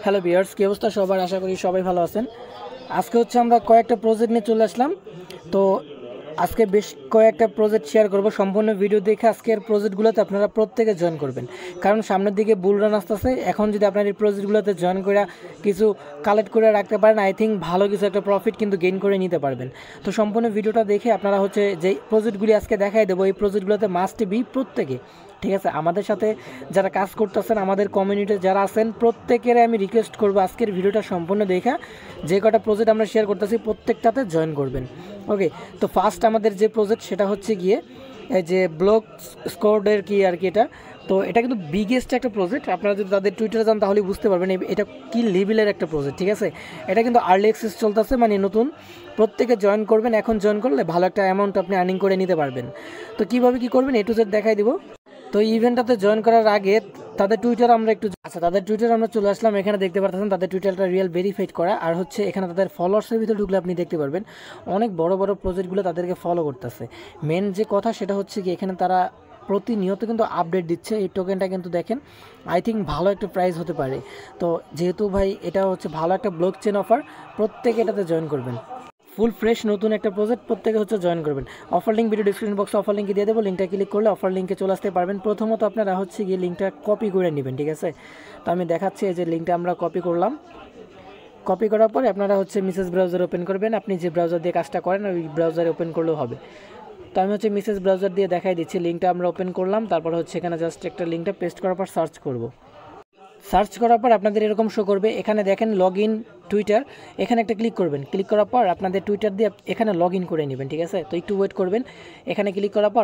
Hello viewers, কি অবস্থা সবার? আশা করি সবাই ভালো আছেন। আজকে হচ্ছে আমরা কয়েকটা প্রজেক্ট নিয়ে চলে আসলাম। তো আজকে বেশ কয়েকটা প্রজেক্ট শেয়ার করব। সম্পূর্ণ ভিডিও দেখে আজকের প্রজেক্টগুলোতে আপনারা প্রত্যেকে জয়েন করবেন, কারণ সামনের দিকে বুল রান আসতেছে। এখন যদি আপনার এই প্রজেক্টগুলোতে জয়েন করে কিছু কালেক্ট করে রাখতে পারেন, আই থিঙ্ক ভালো কিছু একটা প্রফিট কিন্তু গেইন করে নিতে পারবেন। তো সম্পূর্ণ ভিডিওটা দেখে আপনারা হচ্ছে যেই প্রজেক্টগুলি আজকে দেখাই দেবো, এই প্রজেক্টগুলোতে মাস্ট বি প্রত্যেকে, ঠিক আছে? আমাদের সাথে যারা কাজ করতেছেন, আমাদের কমিউনিটিতে যারা আছেন, প্রত্যেকের আমি রিকোয়েস্ট করবো আজকের ভিডিওটা সম্পূর্ণ দেখা যে কটা প্রজেক্ট আমরা শেয়ার করতেছি প্রত্যেকটাতে জয়েন করবেন। ওকে, তো ফার্স্ট আমাদের যে প্রজেক্ট সেটা হচ্ছে গিয়ে এই যে ব্লক স্কোয়াডের কি আর কি এটা। তো এটা কিন্তু বিগেস্ট একটা প্রজেক্ট। আপনারা যদি তাদের টুইটারে যান তাহলে বুঝতে পারবেন এটা কী লেভেলের একটা প্রজেক্ট, ঠিক আছে? এটা কিন্তু আর্লি অ্যাক্সেস চলতেছে, মানে নতুন। প্রত্যেকে জয়েন করবেন, এখন জয়েন করলে ভালো একটা অ্যামাউন্ট আপনি আর্নিং করে নিতে পারবেন। তো কীভাবে কী করবেন এ টু জেড দেখাই দিব। তো ইভেন্টটাতে জয়েন করার আগে তাদের টুইটার আমরা একটু তাদের টুইটার আমরা চলে আসলাম। এখানে দেখতে পাচ্ছেন তাদের টুইটারটা রিয়েল ভেরিফাইড করা, আর হচ্ছে এখানে তাদের ফলোয়ার্সের ভিতরে ঢুকলে আপনি দেখতে পারবেন অনেক বড় বড় প্রজেক্টগুলো তাদেরকে ফলো করতেছে। মেন যে কথা সেটা হচ্ছে কি, এখানে তারা প্রতিনিয়ত কিন্তু আপডেট দিচ্ছে। এই টোকেনটা কিন্তু দেখেন, আই থিঙ্ক ভালো একটা প্রাইস হতে পারে। তো যেহেতু ভাই এটা হচ্ছে ভালো একটা ব্লক চেন অফার, প্রত্যেকে এটাতে জয়েন করবেন। ফুল ফ্রেশ নতুন একটা প্রজেক্ট, প্রত্যেকে হচ্ছে জয়েন করবেন। অফার লিঙ্ক ভিডিও ডিসক্রিপশন বক্সে অফার লিঙ্কে দিয়ে দেবো, লিঙ্কটা ক্লিক করলে অফার লিঙ্কে চলে আসতে পারবেন। প্রথমত আপনারা হচ্ছে গিয়ে লিঙ্কটা কপি করে নেবেন, ঠিক আছে? তো আমি দেখাচ্ছি, এই যে লিঙ্কটা আমরা কপি করলাম। কপি করার পরে আপনারা হচ্ছে মিসেস ব্রাউজার ওপেন করবেন। আপনি যে ব্রাউজার দিয়ে কাজটা করেন ওই ব্রাউজারে ওপেন করলেও হবে। তো আমি হচ্ছে মিসেস ব্রাউজার দিয়ে দেখাই দিচ্ছি। লিঙ্কটা আমরা ওপেন করলাম, তারপর হচ্ছে এখানে জাস্ট একটা লিঙ্কটা পেস্ট করার পর সার্চ করব। সার্চ করার পর আপনাদের এরকম শো করবে। এখানে দেখেন লগ ইন টুইটার, এখানে একটা ক্লিক করবেন। ক্লিক করার পর আপনাদের টুইটার দিয়ে এখানে লগ ইন করে নেবেন, ঠিক আছে? তো একটু ওয়েট করবেন। এখানে ক্লিক করার পর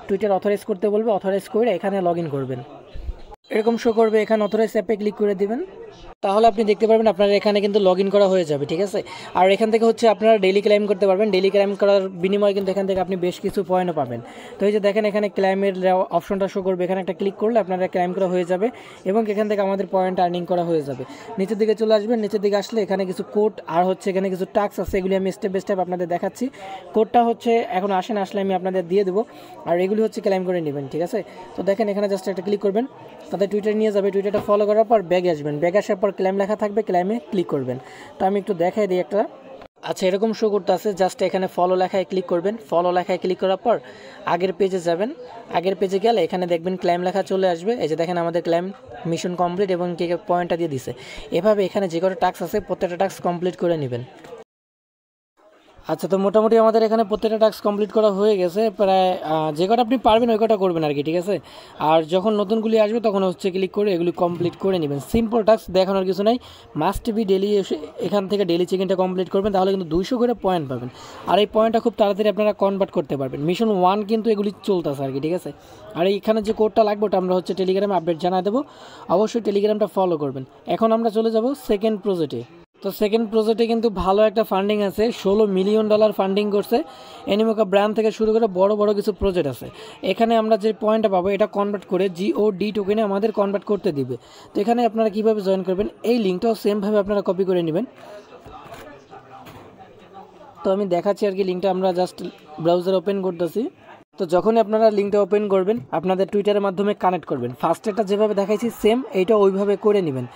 টুইটার অথরাইজ করতে বলবে, অথরাইজ করে এখানে লগ ইন করবেন। এরকম শো করবে, এখানে অথরাইজ অ্যাপে ক্লিক করে দিবেন। তাহলে আপনি দেখতে পারবেন আপনার এখানে কিন্তু লগ ইন করা হয়ে যাবে, ঠিক আছে? আর এখান থেকে হচ্ছে আপনারা ডেইলি ক্লাইম করতে পারবেন। ডেইলি ক্লাইম করার বিনিময়ে কিন্তু এখান থেকে আপনি বেশ কিছু পয়েন্টও পাবেন। তো এই যে দেখেন এখানে ক্লাইমের অপশনটা শো করবে, এখানে একটা ক্লিক করলে আপনারা ক্লাইম করা হয়ে যাবে এবং এখান থেকে আমাদের পয়েন্ট আর্নিং করা হয়ে যাবে। নিচের দিকে চলে আসবেন। নিচের দিকে আসলে এখানে কিছু কোড আর হচ্ছে এখানে কিছু টাস্ক আছে, এগুলি আমি স্টেপ বাই স্টেপ আপনাদের দেখাচ্ছি। কোডটা হচ্ছে এখন আসলে আমি আপনাদের দিয়ে দেবো, আর এগুলি হচ্ছে ক্লাইম করে নেবেন, ঠিক আছে? তো দেখেন এখানে জাস্ট একটা ক্লিক করবেন, তাদের টুইটার নিয়ে যাবে। টুইটারটা ফলো করার পর ব্যাগে আসবেন। ব্যাগে আসার পর ক্লাইম লেখা থাকবে, ক্লাইমে ক্লিক করবেন। তো আমি একটু দেখাই দিই একটা। আচ্ছা, এরকম শো করতে আছে। জাস্ট এখানে ফলো লেখায় ক্লিক করবেন। ফলো লেখায় ক্লিক করার পর আগের পেজে যাবেন। আগের পেজে গেলে এখানে দেখবেন ক্লাইম লেখা চলে আসবে। এই যে দেখেন আমাদের ক্লাইম মিশন কমপ্লিট এবং কে পয়েন্টটা দিয়ে দিছে। এভাবে এখানে যে কটা টাস্ক আছে প্রত্যেকটা টাস্ক কমপ্লিট করে নেবেন। আচ্ছা, তো মোটামুটি আমাদের এখানে প্রত্যেকটা টাস্ক কমপ্লিট করা হয়ে গেছে। প্রায় যে কটা আপনি পারবেন ওই কটা করবেন আর কি, ঠিক আছে? আর যখন নতুনগুলি আসবে তখন হচ্ছে ক্লিক করে এগুলি কমপ্লিট করে নেবেন। সিম্পল টাস্ক, দেখানোর কিছু নাই। মাস্ট বি ডেলি এখান থেকে ডেলি চেকিংটা কমপ্লিট করবেন, তাহলে কিন্তু 200 করে পয়েন্ট পাবেন। আর এই পয়েন্টটা খুব তাড়াতাড়ি আপনারা কনভার্ট করতে পারবেন। মিশন 1 কিন্তু এগুলি চলতেছে আর কি, ঠিক আছে? আর এইখানে যে কোডটা লাগবে ওটা আমরা হচ্ছে টেলিগ্রামে আপডেট জানাই দেবো। অবশ্যই টেলিগ্রামটা ফলো করবেন। এখন আমরা চলে যাব সেকেন্ড প্রজেক্টে। তো সেকেন্ড প্রজেক্টে কিন্তু ভালো একটা ফান্ডিং আছে, $16 মিলিয়ন ফান্ডিং করছে। অ্যানিমোকা ব্র্যান্ড থেকে শুরু করে বড় বড় কিছু প্রজেক্ট আছে। এখানে আমরা যে পয়েন্টটা পাবো এটা কনভার্ট করে GOD টোকেনে আমাদের কনভার্ট করতে দিবে। তো এখানে আপনারা কীভাবে জয়েন করবেন, এই লিঙ্কটাও সেমভাবে আপনারা কপি করে নেবেন। তো আমি দেখাচ্ছি আর কি, লিঙ্কটা আমরা জাস্ট ব্রাউজার ওপেন করতেছি। তো যখনই আপনারা লিঙ্কটা ওপেন করবেন আপনাদের টুইটারের মাধ্যমে কানেক্ট করবেন। ফার্স্টেরটা যেভাবে দেখাইছি সেম এইটা ওইভাবে করে নেবেন।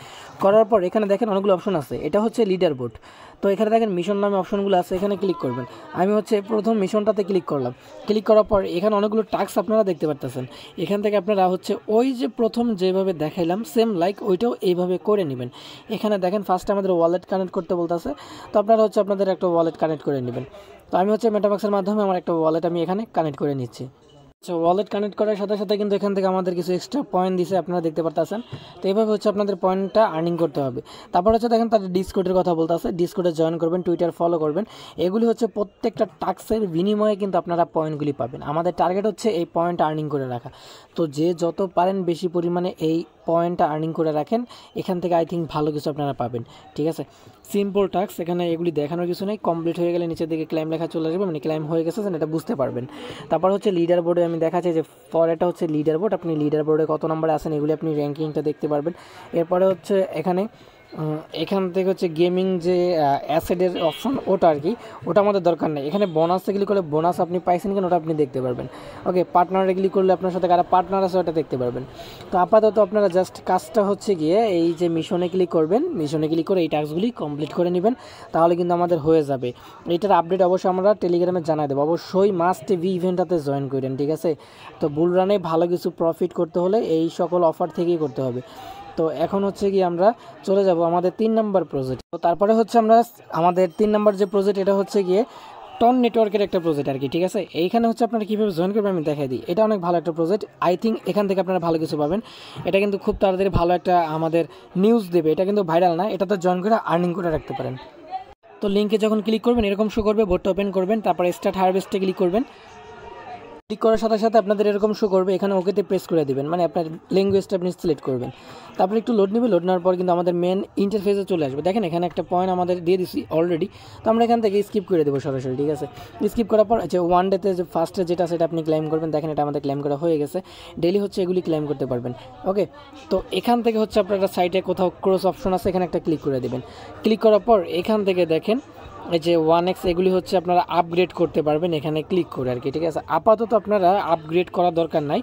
করার পর এখানে দেখেন অনেকগুলো অপশন আছে, এটা হচ্ছে লিডার বোর্ড। তো এখানে দেখেন মিশন নামে অপশনগুলো আছে, এখানে ক্লিক করবেন। আমি হচ্ছে প্রথম মিশনটাতে ক্লিক করলাম। ক্লিক করার পর এখানে অনেকগুলো টাস্ক আপনারা দেখতে পারতেছেন। এখান থেকে আপনারা হচ্ছে ওই যে প্রথম যেভাবে দেখাইলাম সেম লাইক ওইটাও এইভাবে করে নেবেন। এখানে দেখেন ফার্স্টে আমাদের ওয়ালেট কানেক্ট করতে বলতেছে। তো আপনারা হচ্ছে আপনাদের একটা ওয়ালেট কানেক্ট করে নেবেন। তো আমি হচ্ছে মেটামাক্সের মাধ্যমে আমার একটা ওয়ালেট আমি এখানে কানেক্ট করে নিচ্ছি। আচ্ছা, ওয়ালেট কানেক্ট করার সাথে সাথে কিন্তু এখান থেকে আমাদের কিছু এক্সট্রা পয়েন্ট দিছে, আপনারা দেখতে পারতেছেন। তো এইভাবে হচ্ছে আপনাদের পয়েন্টটা আর্নিং করতে হবে। তারপর হচ্ছে দেখেন তাদের ডিসকোডের কথা বলতে আছে, ডিসকোডে জয়েন করবেন, টুইটার ফলো করবেন। এগুলি হচ্ছে প্রত্যেকটা টাস্কের বিনিময়ে কিন্তু আপনারা পয়েন্টগুলি পাবেন। আমাদের টার্গেট হচ্ছে এই পয়েন্ট আর্নিং করে রাখা। তো যে যত পারেন বেশি পরিমাণে এই পয়েন্টটা আর্নিং করে রাখেন, এখান থেকে আই থিঙ্ক ভালো কিছু আপনারা পাবেন, ঠিক আছে? সিম্পল টাস্ক, এখানে এগুলি দেখানোর কিছু নেই। কমপ্লিট হয়ে গেলে নিচের দিকে ক্লাইম লেখা চলে আসবে, মানে ক্লাইম হয়ে গেছে এটা বুঝতে পারবেন। তারপর হচ্ছে লিডার বোর্ডে আমি দেখাচ্ছি যে পরেরটা হচ্ছে লিডার বোর্ড। আপনি লিডার বোর্ডে কত নম্বরে আছেন এগুলি আপনি র্যাঙ্কিংটা দেখতে পারবেন। এরপরে হচ্ছে এখানে এখান থেকে হচ্ছে গেমিং যে অ্যাসেটের অপশন ওটা আর কি, ওটা আমাদের দরকার নেই। এখানে বোনাসে ক্লিক করলে বোনাস আপনি পাইছেন কিনা ওটা আপনি দেখতে পারবেন। ওকে, পার্টনারে ক্লিক করলে আপনার সাথে কারা পার্টনার আছে ওটা দেখতে পারবেন। তো আপাতত আপনারা জাস্ট কাজটা হচ্ছে গিয়ে এই যে মিশনে ক্লিক করবেন, মিশনে ক্লিক করে এই টাস্কগুলি কমপ্লিট করে নেবেন, তাহলে কিন্তু আমাদের হয়ে যাবে। এইটার আপডেট অবশ্যই আমরা টেলিগ্রামে জানাই দেবো। অবশ্যই মাস্ট ভি ইভেন্টটাতে জয়েন করেন, ঠিক আছে। তো বুল রানে ভালো কিছু প্রফিট করতে হলে এই সকল অফার থেকেই করতে হবে। তো এখন হচ্ছে কি আমরা চলে যাব আমাদের 3 নম্বর প্রজেক্ট। তো তারপরে হচ্ছে আমরা আমাদের 3 নম্বর যে প্রজেক্ট, এটা হচ্ছে গিয়ে টন নেটওয়ার্কের একটা প্রজেক্ট আর কি, ঠিক আছে। এইখানে হচ্ছে আপনারা কীভাবে জয়েন করবেন আমি দেখাই দিই। এটা অনেক ভালো একটা প্রজেক্ট, আই থিঙ্ক এখান থেকে আপনারা ভালো কিছু পাবেন। এটা কিন্তু খুব তাড়াতাড়ি ভালো একটা আমাদের নিউজ দেবে। এটা কিন্তু ভাইরাল না, এটাতে জয়েন করে আর্নিং করে রাখতে পারেন। তো লিঙ্কে যখন ক্লিক করবেন এরকম শো করবে, বোটটা ওপেন করবেন, তারপরে স্টার্ট হারভেস্টে ক্লিক করবেন। ক্লিক করার সাথে সাথে আপনাদের এরকম শো করবে, এখানে ওকেতে প্রেস করে দিবেন, মানে আপনার ল্যাঙ্গুয়েজটা আপনি সিলেক্ট করবেন। তারপরে একটু লোড নেবে, লোড নেওয়ার পর কিন্তু আমাদের মেন ইন্টারফেসে চলে আসবে। দেখেন এখানে একটা পয়েন্ট আমাদের দিয়ে দিচ্ছি অলরেডি, তো আমরা এখান থেকে স্কিপ করে দেবো সরাসরি, ঠিক আছে। স্কিপ করার পর যে ওয়ান ডেতে যে ফার্স্টে যেটা সেটা আপনি ক্লেম করবেন। দেখেন এটা আমাদের ক্লেম করা হয়ে গেছে, ডেলি হচ্ছে এগুলি ক্লেম করতে পারবেন। ওকে, তো এখান থেকে হচ্ছে আপনারা সাইটে কোথাও ক্রস অপশন আছে, এখানে একটা ক্লিক করে দেবেন। ক্লিক করার পর এখান থেকে দেখেন এই যে 1x এগুলি হচ্ছে আপনারা আপগ্রেড করতে পারবেন এখানে ক্লিক করে আর কি, ঠিক আছে। আপাতত আপনারা আপগ্রেড করার দরকার নাই,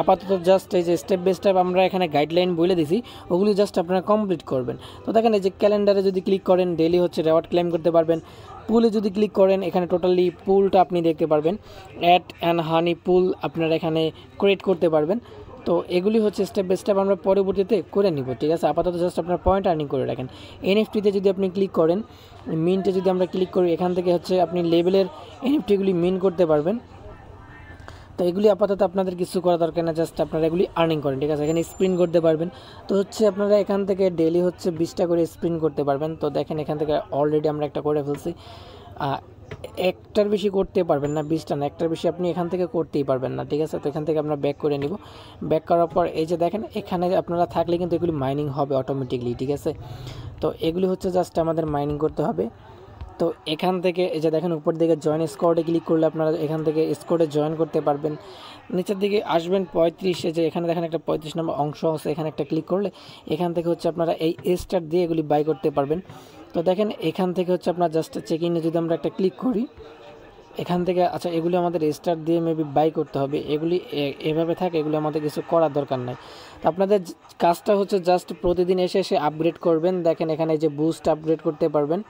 আপাতত জাস্ট এই যে স্টেপ বাই স্টেপ আমরা এখানে গাইডলাইন বলে দিছি, ওগুলি জাস্ট আপনারা কমপ্লিট করবেন। তো দেখেন এই যে ক্যালেন্ডারে যদি ক্লিক করেন ডেলি হচ্ছে রেওয়ার্ড ক্লেম করতে পারবেন। পুলে যদি ক্লিক করেন এখানে টোটালি পুলটা আপনি দেখতে পারবেন, অ্যাড অ্যান্ড হানি পুল আপনারা এখানে ক্রিয়েট করতে পারবেন। তো এগুলি হচ্ছে স্টেপ বাই স্টেপ আমরা পরবর্তীতে করে নিব, ঠিক আছে। আপাতত জাস্ট আপনার পয়েন্ট আর্নিং করে রাখেন। এনএফটিতে যদি আপনি ক্লিক করেন, মিন্টে যদি আমরা ক্লিক করি, এখান থেকে হচ্ছে আপনি লেভেলের এনএফটিগুলি মিন করতে পারবেন। তো এগুলি আপাতত আপনাদের কিছু করা দরকার না, জাস্ট আপনারা এগুলি আর্নিং করেন, ঠিক আছে। এখানে স্প্রিন করতে পারবেন। তো হচ্ছে আপনারা এখান থেকে ডেলি হচ্ছে 20টা করে স্প্রিন করতে পারবেন। তো দেখেন এখান থেকে অলরেডি আমরা একটা করে ফেলছি। একটার বেশি করতে পারবেন না, 20টা না, একটার বেশি আপনি এখান থেকে করতেই পারবেন না, ঠিক আছে। তো এখান থেকে আমরা ব্যাক করে নিব। ব্যাক করার পর এই যে দেখেন এখানে আপনারা থাকলে কিন্তু এগুলি মাইনিং হবে অটোমেটিকলি, ঠিক আছে। তো এগুলি হচ্ছে জাস্ট আমাদের মাইনিং করতে হবে। তো এখান থেকে এই যে দেখেন উপর দিকে জয়েন স্কোয়াডে ক্লিক করলে আপনারা এখান থেকে স্কোয়াডে জয়েন করতে পারবেন। নিচের দিকে আসবেন 35, যে এখানে দেখেন একটা 35 নম্বর অংশ আছে, এখানে একটা ক্লিক করলে এখান থেকে হচ্ছে আপনারা এই স্টার দিয়ে এগুলি বাই করতে পারবেন। তো দেখেন এখান থেকে হচ্ছে আপনার জাস্ট চেক ইনে যদি আমরা একটা ক্লিক করি এখান থেকে, আচ্ছা এগুলি আমাদের স্টার দিয়ে মেবি বাই করতে হবে, এগুলি এভাবে থাকে, এগুলি আমাদের কিছু করার দরকার নাই। তো আপনাদের কাজটা হচ্ছে জাস্ট প্রতিদিন এসে এসে আপগ্রেড করবেন। দেখেন এখানে যে বুস্ট আপগ্রেড করতে পারবেন।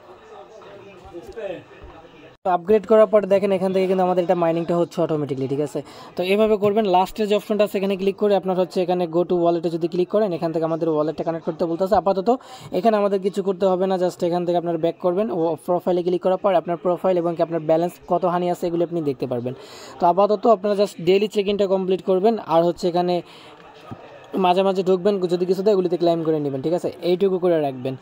তো আপগ্রেড করার পর দেখেন এখান থেকে কিন্তু আমাদের এটা মাইনিংটা হচ্ছে অটোমেটিকলি, ঠিক আছে। তো এভাবে করবেন। লাস্টের যে অপশনটা আছে এখানে ক্লিক করে আপনার হচ্ছে এখানে গো টু ওয়ালেটে যদি ক্লিক করেন, এখান থেকে আমাদের ওয়ালেটটা কানেক্ট করতে বলতেছে। আপাতত এখানে আমাদের কিছু করতে হবে না, জাস্ট এখান থেকে আপনার ব্যাক করবেন ও প্রোফাইলে ক্লিক করার পর আপনার প্রোফাইল এবং কি আপনার ব্যালেন্স কত হানি আছে এগুলি আপনি দেখতে পারবেন। তো আপাতত আপনারা জাস্ট ডেইলি চেক ইনটা কমপ্লিট করবেন, আর হচ্ছে এখানে মাঝে মাঝে ঢুকবেন, যদি কিছু দেয় এগুলিতে ক্লাইম করে নেবেন, ঠিক আছে। এইটুকু করে রাখবেন।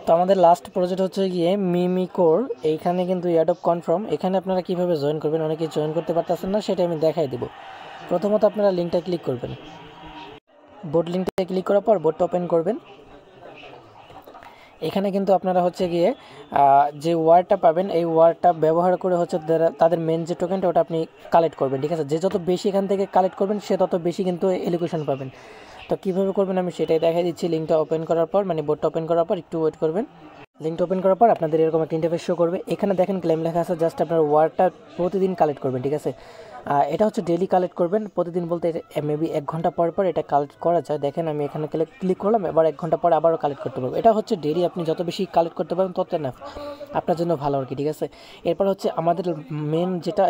তো আমাদের লাস্ট প্রজেক্ট হচ্ছে গিয়ে মিমিকোর, এইখানে কিন্তু অ্যাডপ কনফার্ম। এখানে আপনারা কীভাবে জয়েন করবেন, অনেকে জয়েন করতে পারতেছেন না, সেটা আমি দেখাই দেবো। প্রথমত আপনারা লিঙ্কটা ক্লিক করবেন, বোর্ড লিঙ্কটা ক্লিক করার পর বোর্ডটা ওপেন করবেন। এখানে কিন্তু আপনারা হচ্ছে গিয়ে যে ওয়ার্ডটা পাবেন এই ওয়ার্ডটা ব্যবহার করে হচ্ছে তাদের মেন যে টোকেনটা ওটা আপনি কালেক্ট করবেন, ঠিক আছে। যে যত বেশি এখান থেকে কালেক্ট করবেন সে তত বেশি কিন্তু এলোকেশন পাবেন। তো কীভাবে করবেন আমি সেটাই দেখাই দিচ্ছি। লিঙ্কটা ওপেন করার পর, মানে বোর্ডটা ওপেন করার পর একটু ওয়েট করবেন। লিঙ্কটা ওপেন করার পর আপনাদের এরকম একটা ইন্টারফেস শো করবে। এখানে দেখেন ক্লেম লেখা আছে, জাস্ট আপনার ওয়ার্ডটা প্রতিদিন কালেক্ট করবেন, ঠিক আছে। এটা হচ্ছে ডেলি কালেক্ট করবেন। প্রতিদিন বলতে মেবি 1 ঘন্টা পর পর এটা কালেক্ট করা যায়। দেখেন আমি এখানে ক্লিক করলাম, এবার 1 ঘন্টা পর আবারও কালেক্ট করতে পারবো। এটা হচ্ছে ডেলি, আপনি যত বেশি কালেক্ট করতে পারেন তত না আপনার জন্য ভালো আর কি, ঠিক আছে। এরপর হচ্ছে আমাদের মেন যেটা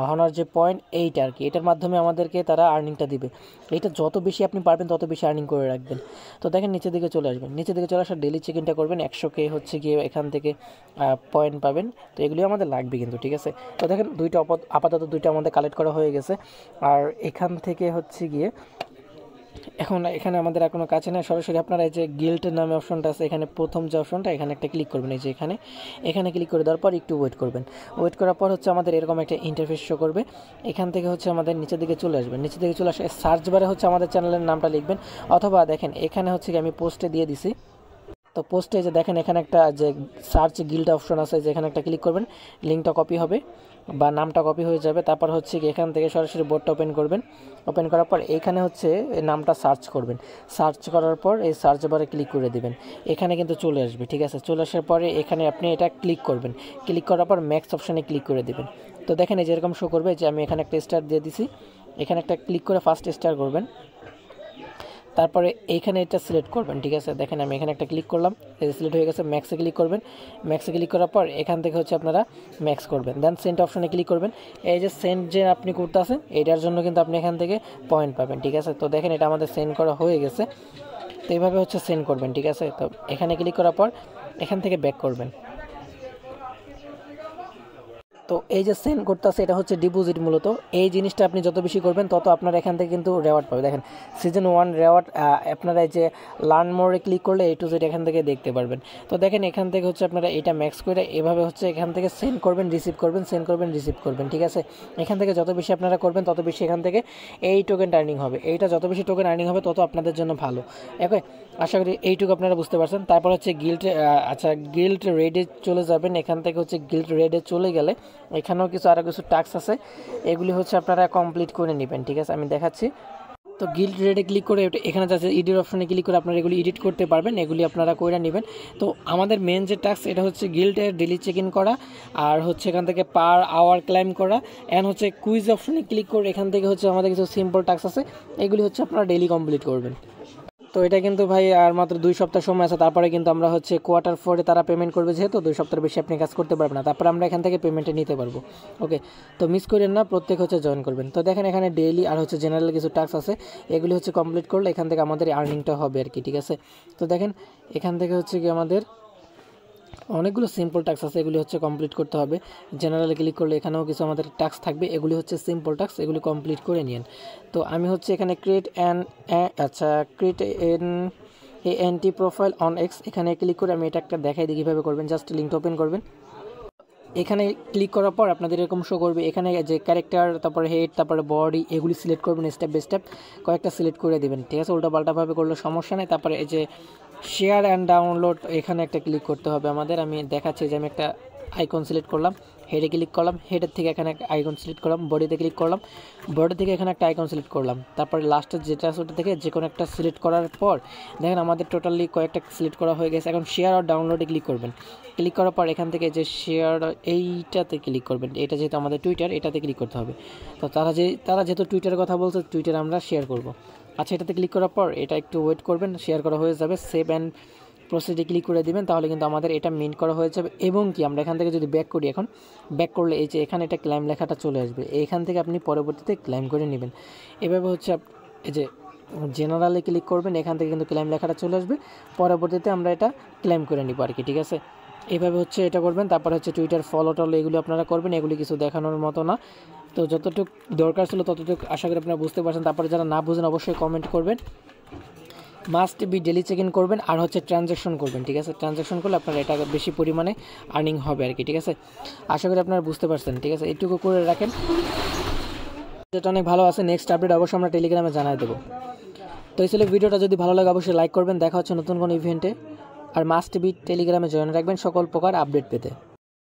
হনার যে পয়েন্ট এইটা আর কি, এটার মাধ্যমে আমাদেরকে তারা আর্নিংটা দিবে। এইটা যত বেশি আপনি পারবেন তত বেশি আর্নিং করে রাখবেন। তো দেখেন নিচের দিকে চলে আসবেন, নিচের দিকে চলে আসার ডেলি চেক ইনটা করবেন। 100K হচ্ছে গিয়ে এখান থেকে পয়েন্ট পাবেন। তো এগুলি আমাদের লাগবে কিন্তু, ঠিক আছে। তো দেখেন আপাতত দুইটা আমাদের কালেক্ট করা হয়ে গেছে। আর এখান থেকে হচ্ছে গিয়ে এখন এখানে আমাদের আর কোনো কাছে নেই, সরাসরি আপনারা এই যে গিল্ড নামে অপশনটা আছে, এখানে প্রথম যে অপশনটা এখানে একটা ক্লিক করবেন। এই যে এখানে ক্লিক করে দেওয়ার পর একটু ওয়েট করবেন। ওয়েট করার পর হচ্ছে আমাদের এরকম একটা ইন্টারফেস শো করবে। এখান থেকে হচ্ছে আমাদের নিচের দিকে চলে আসবেন। নিচের দিকে চলে আসে সার্চ বারে হচ্ছে আমাদের চ্যানেলের নামটা লিখবেন, অথবা দেখেন এখানে হচ্ছে কি আমি পোস্টে দিয়ে দিছি, তো পোস্টে যে দেখেন এখানে একটা যে সার্চ গিল্ড অপশন আছে, যেখানে একটা ক্লিক করবেন, লিঙ্কটা কপি হবে বা নামটা কপি হয়ে যাবে। তারপর হচ্ছে কি এখান থেকে সরাসরি বোর্ডটা ওপেন করবেন। ওপেন করার পর এখানে হচ্ছে নামটা সার্চ করবেন। সার্চ করার পর এই সার্চ বারে ক্লিক করে দিবেন, এখানে কিন্তু চলে আসবে। ঠিক আছে, চলে আসার পরে এখানে আপনি এটা ক্লিক করবেন। ক্লিক করার পর ম্যাক্স অপশানে ক্লিক করে দিবেন। তো দেখেন এই যেরকম শো করবে যে আমি এখানে একটা স্টার দিয়ে দিছি, এখানে একটা ক্লিক করে ফার্স্ট স্টার করবেন। তারপরে এইখানে এটা সিলেক্ট করবেন। ঠিক আছে, দেখেন আমি এখানে একটা ক্লিক করলাম, সিলেক্ট হয়ে গেছে। ম্যাক্সে ক্লিক করবেন। ম্যাক্সে ক্লিক করার পর এখান থেকে হচ্ছে আপনারা ম্যাক্স করবেন, দেন সেন্ট অপশনে ক্লিক করবেন। এই যে সেন্ট যে আপনি করতে আছেন এটার জন্য কিন্তু আপনি এখান থেকে পয়েন্ট পাবেন। ঠিক আছে, তো দেখেন এটা আমাদের সেন্ড করা হয়ে গেছে। তো এইভাবে হচ্ছে সেন্ড করবেন। ঠিক আছে, তো এখানে ক্লিক করার পর এখান থেকে ব্যাক করবেন। তো এই যে সেন্ড করতেছে এটা হচ্ছে ডিপোজিট। মূলত এই জিনিসটা আপনি যত বেশি করবেন তত আপনার এখান থেকে কিন্তু রেওয়ার্ড পাবে। দেখেন সিজন 1 রেওয়ার্ড আপনারা এই যে লার্ন মোরে ক্লিক করলে A to Z এখান থেকে দেখতে পারবেন। তো দেখেন এখান থেকে হচ্ছে আপনারা এটা ম্যাক্স করে এভাবে হচ্ছে এখান থেকে সেন্ড করবেন, রিসিভ করবেন, সেন্ড করবেন, রিসিভ করবেন। ঠিক আছে, এখান থেকে যত বেশি আপনারা করবেন তত বেশি এখান থেকে এই টোকেন আর্নিং হবে। এইটা যত বেশি টোকেন আর্নিং হবে তত আপনাদের জন্য ভালো। ওকে, আশা করি এইটুকু আপনারা বুঝতে পারছেন। তারপর হচ্ছে গিল্ড রেডে চলে যাবেন। এখান থেকে হচ্ছে গিল্ড রেডে চলে গেলে এখানেও আরও কিছু টাস্ক আছে, এগুলি হচ্ছে আপনারা কমপ্লিট করে নেবেন। ঠিক আছে, আমি দেখাচ্ছি। তো গিল্ড রেডে ক্লিক করে এখানে যাচ্ছে এডিট অপশনে ক্লিক করে আপনারা এগুলি এডিট করতে পারবেন, এগুলি আপনারা করে নেবেন। তো আমাদের মেন যে টাস্ক এটা হচ্ছে গিল্ডের ডেলি চেক ইন করা, আর হচ্ছে এখান থেকে পার আওয়ার ক্লাইম করা, অ্যান্ড হচ্ছে কুইজ অপশনে ক্লিক করে এখান থেকে হচ্ছে আমাদের কিছু সিম্পল টাস্ক আছে, এগুলি হচ্ছে আপনারা ডেলি কমপ্লিট করবেন। তো এটা কিন্তু ভাই আর মাত্র 2 সপ্তাহ সময় আছে, তারপরে কিন্তু আমরা হচ্ছে কোয়ার্টার 4-এ তারা পেমেন্ট করবে, যেহেতু 2 সপ্তাহের বেশি আপনি কাজ করতে পারবেন না, তারপরে আমরা এখান থেকে পেমেন্টে নিতে পারবো। ওকে, তো মিস করেন না, প্রত্যেক হচ্ছে জয়েন করবেন। তো দেখেন এখানে ডেইলি আর হচ্ছে জেনারেল কিছু টাস্ক আছে, এগুলি হচ্ছে কমপ্লিট করলে এখান থেকে আমাদের আর্নিংটা হবে আর কি। ঠিক আছে, তো দেখেন এখান থেকে হচ্ছে কি আমাদের অনেকগুলো সিম্পল টাস্ক আছে, এগুলি হচ্ছে কমপ্লিট করতে হবে। জেনারেলে ক্লিক করলে এখানেও কিছু আমাদের টাস্ক থাকবে, এগুলি হচ্ছে সিম্পল টাস্ক, এগুলি কমপ্লিট করে নিন। তো আমি হচ্ছে এখানে create N T profile on x, এখানে ক্লিক করে আমি এটা একটা দেখাই দিই কীভাবে করবেন। জাস্ট লিঙ্কটা ওপেন করবেন, এখানে ক্লিক করার পর আপনাদের এরকম শো করবে। এখানে যে ক্যারেক্টার, তারপরে হেড, তারপরে বডি, এগুলি সিলেক্ট করবেন স্টেপ বাই স্টেপ, কয়েকটা সিলেক্ট করে দেবেন। ঠিক আছে, উল্টা পাল্টাভাবে করলে সমস্যা নেই। তারপরে এই যে শেয়ার অ্যান্ড ডাউনলোড, এখানে একটা ক্লিক করতে হবে আমাদের। আমি দেখাচ্ছি যে আমি একটা আইকন সিলেক্ট করলাম, হেডে ক্লিক করলাম, হেডের থেকে এখানে একটা আইকন সিলেক্ট করলাম, বডিতে ক্লিক করলাম, বডি থেকে এখানে একটা আইকন সিলেক্ট করলাম, তারপরে লাস্টের যেটা আছে ওটা থেকে যে কোনো একটা সিলেক্ট করার পর দেখেন আমাদের টোটালি কয়েকটা সিলেক্ট করা হয়ে গেছে। এখন শেয়ার আর ডাউনলোডে ক্লিক করবেন। ক্লিক করার পর এখান থেকে যে শেয়ার এইটাতে ক্লিক করবেন, এটা যেহেতু আমাদের টুইটার, এটাতে ক্লিক করতে হবে। তো তারা যেহেতু টুইটারের কথা বলছে, টুইটার আমরা শেয়ার করব। আচ্ছা, এটাতে ক্লিক করার পর এটা একটু ওয়েট করবেন, শেয়ার করা হয়ে যাবে। সেভ অ্যান্ড প্রসিডে ক্লিক করে দিবেন, তাহলে কিন্তু আমাদের এটা মিন্ট করা হয়ে যাবে। এবং কি আমরা এখান থেকে যদি ব্যাক করি, এখন ব্যাক করলে এই যে এখানে এটা ক্লাইম লেখাটা চলে আসবে, এইখান থেকে আপনি পরবর্তীতে ক্লাইম করে নেবেন। এভাবে হচ্ছে এই যে জেনারেলে ক্লিক করবেন, এখান থেকে কিন্তু ক্লাইম লেখাটা চলে আসবে, পরবর্তীতে আমরা এটা ক্লাইম করে নিব আর কি। ঠিক আছে, এইভাবে হচ্ছে এটা করবেন। তারপর হচ্ছে টুইটার ফলো টলো এগুলো আপনারা করবেন, এগুলি কিছু দেখানোর মতো না। তো যতটুকু দরকার ছিল ততটুকু আশা করি আপনারা বুঝতে পারছেন। তারপরে যারা না বুঝেন অবশ্যই কমেন্ট করবেন। Must be daily check in করবেন, আর হচ্ছে ট্রানজ্যাকশন করবেন। ঠিক আছে, ট্রানজ্যাকশন করলে আপনার এটা বেশি পরিমাণে আর্নিং হবে আর কি। ঠিক আছে, আশা করি আপনারা বুঝতে পারছেন। ঠিক আছে, এইটুকু করে রাখেন, যেটা অনেক ভালো আছে। নেক্সট আপডেট অবশ্যই আমরা টেলিগ্রামে জানাই দেবো। তো এই ছিল ভিডিওটা, যদি ভালো লাগে অবশ্যই লাইক করবেন। দেখা হচ্ছে নতুন কোনো ইভেন্টে, আর মাস্ট বি টেলিগ্রামে জয়েন রাখবেন সকল প্রকার আপডেট পেতে।